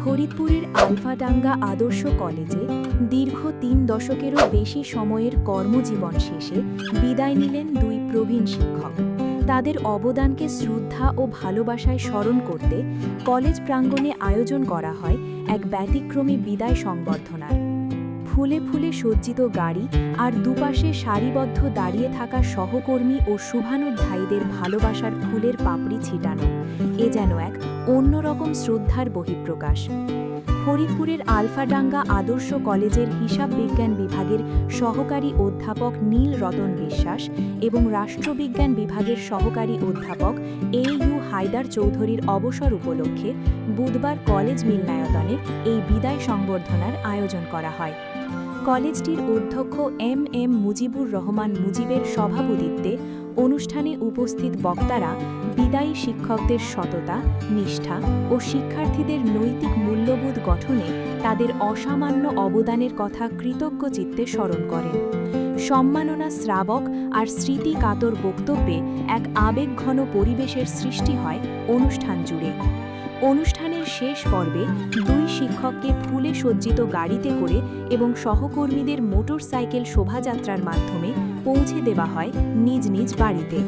ফরিদপুরের আলফাডাঙ্গা আদর্শ কলেজে দীর্ঘ ৩ দশকেরও বেশি সময়ের কর্মজীবন শেষে বিদায় নিলেন দুই প্রবীণ শিক্ষক। তাদের অবদানকে শ্রদ্ধা ও ভালোবাসায় স্মরণ করতে কলেজ প্রাঙ্গণে আয়োজন করা হয় এক ব্যতিক্রমী বিদায় সংবর্ধনার। ফুলে ফুলে সজ্জিত গাড়ি আর দুপাশে সারিবদ্ধ দাঁড়িয়ে থাকা সহকর্মী ও শুভানুধ্যায়ীদের ভালোবাসার ফুলের পাপড়ি ছিটানো, এ যেন এক অন্যরকম শ্রদ্ধার বহিঃপ্রকাশ। ফরিদপুরের আলফাডাঙ্গা আদর্শ কলেজের হিসাব বিজ্ঞান বিভাগের সহকারী অধ্যাপক নীল রতন বিশ্বাস এবং রাষ্ট্রবিজ্ঞান বিভাগের সহকারী অধ্যাপক AU হায়দার চৌধুরীর অবসর উপলক্ষে বুধবার কলেজ মিলনায়তনে এই বিদায় সংবর্ধনার আয়োজন করা হয়। কলেজটির অধ্যক্ষ MM মুজিবুর রহমান মুজিবের সভাপতিত্বে অনুষ্ঠানে উপস্থিত বক্তারা বিদায়ী শিক্ষকদের সততা, নিষ্ঠা ও শিক্ষার্থীদের নৈতিক মূল্যবোধ গঠনে তাদের অসামান্য অবদানের কথা কৃতজ্ঞ চিত্তে স্মরণ করেন। সম্মাননা শ্রাবক আর স্মৃতিকাতর বক্তব্যে এক আবেগঘন পরিবেশের সৃষ্টি হয় অনুষ্ঠান জুড়ে। অনুষ্ঠানের শেষ পর্বে দুই শিক্ষককে ফুলে সজ্জিত গাড়িতে করে এবং সহকর্মীদের মোটরসাইকেল শোভাযাত্রার মাধ্যমে পৌঁছে দেওয়া হয় নিজ নিজ বাড়িতে।